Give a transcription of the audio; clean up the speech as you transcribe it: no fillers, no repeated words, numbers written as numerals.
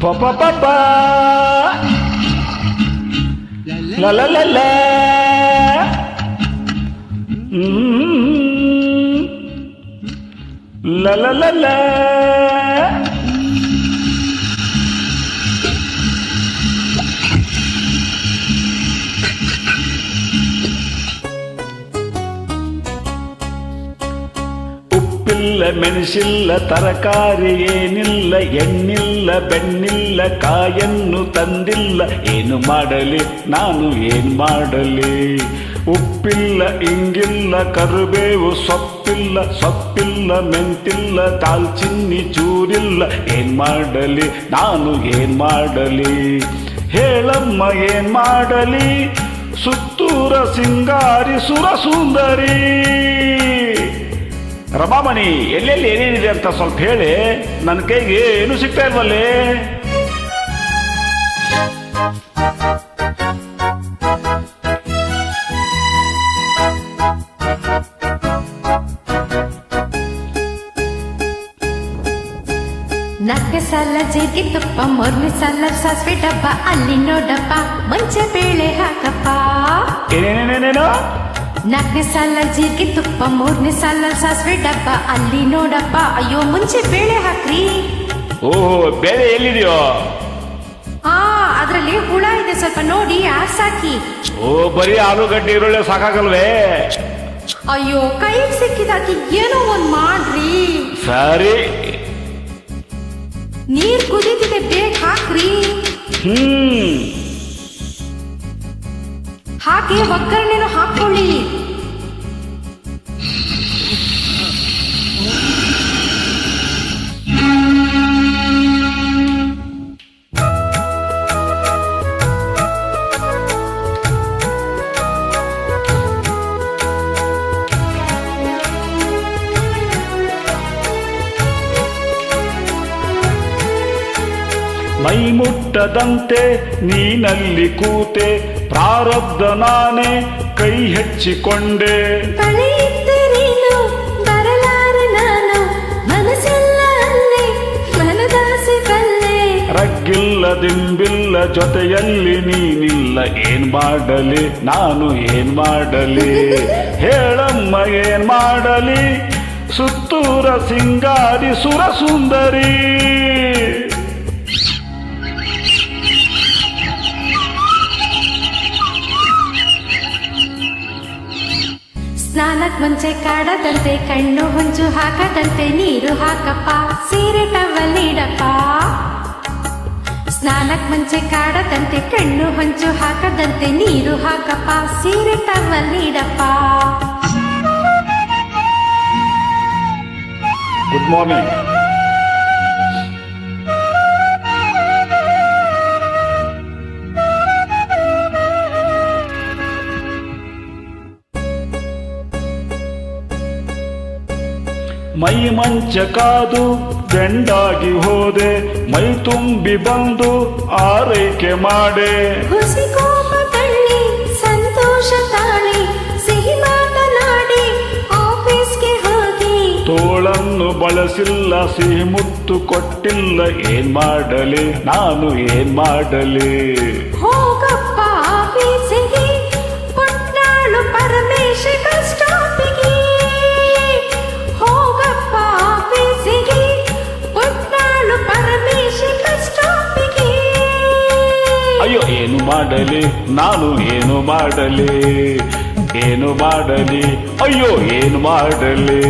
ಪಪ la la la la la la la la ಉಪ್ಪಿಲ್ಲ ಮೆಣಸಿಲ್ಲ ತರಕಾರಿ ಏನಿಲ್ಲ ಎಣ್ಣಿಲ್ಲ ಬೆಣ್ಣಿಲ್ಲ ಕಾಯನ್ನು ತಂದಿಲ್ಲ ಏನು ಮಾಡಲಿ ನಾನು ಏನ್ ಮಾಡಲಿ ಉಪ್ಪಿಲ್ಲ ಇಂಗಿಲ್ಲ ಕರುಬೇವು ಸೊಪ್ಪಿಲ್ಲ ಮೆಂತಿಲ್ಲ ದಾಲ್ಚಿನ್ನಿ ಚೂರಿಲ್ಲ ಏನ್ ಮಾಡಲಿ ನಾನು ಏನ್ ಮಾಡಲಿ ಹೇಳಮ್ಮ ಏನ್ ಮಾಡಲಿ ಸುತ್ತೂರ ಸಿಂಗಾರಿ ಸುರ ಸುಂದರಿ ರಮಾಮಣಿ ಎಲ್ಲೆಲ್ಲಿ ಏನೇನಿದೆ ಅಂತ ಸ್ವಲ್ಪ ಹೇಳಿ ನನ್ನ ಕೈಗೆ ಏನು ಸಿಗ್ತಾ ಇಲ್ವಲ್ಲೇ ನಾಲ್ಕು ಸಲ ಜೀರಿಗೆ ತುಪ್ಪ ಮೂರನೇ ಸಲ ಸಾಸಿವೆ ಡಬ್ಬ ಅಲ್ಲಿ ನೋಡಪ್ಪ ಮಂಚೆ ಬೇಳೆ ಹಾಕಪ್ಪ ಏನೇನೇನೇನೇನೋ ನಾಲ್ಕನೇ ಸಲ ಜೀರಿಗೆ ತುಪ್ಪ ಮೂರನೇ ಸಲ ಸಾಸಿವೆ ಡಬ್ಬ ಅಲ್ಲಿ ನೋಡಪ್ಪ ಅಯ್ಯೋ ಮುಂಚೆ ಬೇಳೆ ಹಾಕ್ರಿ ಓಹೋ ಬೇಳೆ ಎಲ್ಲಿದೆಯೋ ಅದ್ರಲ್ಲಿ ಹುಳ ಇದೆ ಸ್ವಲ್ಪ ನೋಡಿ ಆರ್ಸಾಕಿ ಓ ಬರೀ ಆಲೂಗಡ್ಡೆ ಈರುಳ್ಳಿ ಸಾಕಾಗಲ್ವೇ ಅಯ್ಯೋ ಕೈಗೆ ಸಿಕ್ಕಿದಾಕಿ ಏನೋ ಒಂದ್ ಮಾಡ್ರಿ ಸರಿ ನೀರ್ ಕುದೀತಿದೆ ಬೇಗ ಹಾಕ್ರಿ ಹಾಕಿ ಒಗ್ಗರಣೆನೂ ಹಾಕೊಳ್ಳಿ ಮೈ ಮುಟ್ಟದಂತೆ ನೀನಲ್ಲಿ ಕೂತೆ ಪ್ರಾರಬ್ಧ ನಾನೇ ಕೈ ಹೆಚ್ಚಿಕೊಂಡೆ ಬಳಿಯಿದ್ದರೇನು ಬರಲಾರೆ ನಾನು ಮನಸ್ಸೆಲ್ಲ ಅಲ್ಲೇ ಮನದಾಸೆ ಬಲ್ಲೆ ರಗ್ಗಿಲ್ಲ ದಿಂಬಿಲ್ಲ ಜೊತೆಯಲ್ಲಿ ನೀನಿಲ್ಲ ಏನ್ ಮಾಡಲಿ ನಾನು ಏನ್ ಮಾಡಲಿ ಹೇಳಮ್ಮ ಏನ್ ಮಾಡಲಿ ಸುತ್ತೂರ ಸಿಂಗಾರಿ ಸುರ ಸುಂದರಿ ಸ್ನಾನಕ್ ಮುಂಚೆ ಕಾಡದಂತೆ ಕಣ್ಣು ಹೊಂಚು ಹಾಕದಂತೆ ನೀರು ಹಾಕಪ್ಪ ಸೀರೆ ಟವಲ್ ನೀಡಪ್ಪ ಸ್ನಾನಕ್ ಮುಂಚೆ ಕಾಡದಂತೆ ಕಣ್ಣು ಹೊಂಚು ಹಾಕದಂತೆ ನೀರು ಹಾಕಪ್ಪ ಸೀರೆ ಟವಲ್ ನೀಡಪ್ಪ ಗುಡ್ ಮಾರ್ನಿಂಗ್ ಮೈ ಮಂಚ ಕಾದು ಬೆಂಡಾಗಿ ಹೋದೆ ಮೈ ತುಂಬಿ ಬಂದು ಆರೈಕೆ ಮಾಡೆ ಹುಸಿ ಕೋಪ ತಳ್ಳಿ ಸಂತೋಷ ತಾಳಿ ಸಿಹಿ ಮಾತನಾಡಿ ಆಫೀಸ್ಗೆ ಹೋಗಿ ತೋಳನ್ನು ಬಳಸಿಲ್ಲ ಸಿಹಿ ಮುತ್ತು ಕೊಟ್ಟಿಲ್ಲ ಏನ್ ಮಾಡಲಿ ನಾನು ಏನ್ ಮಾಡಲಿ ಹೋಗಪ್ಪ ಆಫೀಸಿಗೆ ಪುಟ್ನಾಳು ಪರಮೇಶ ಸ್ಟಾಪಿಗೆ ಹೋಗಪ್ಪ ಆಫೀಸಿಗೆ ಪುಟ್ನಾಳು ಪರಮೇಶ ಸ್ಟಾಪಿಗೆ ಅಯ್ಯೋ ಏನು ಮಾಡಲಿ ನಾನು ಏನು ಮಾಡಲಿ ಏನು ಮಾಡಲಿ ಅಯ್ಯೋ ಏನು ಮಾಡಲಿ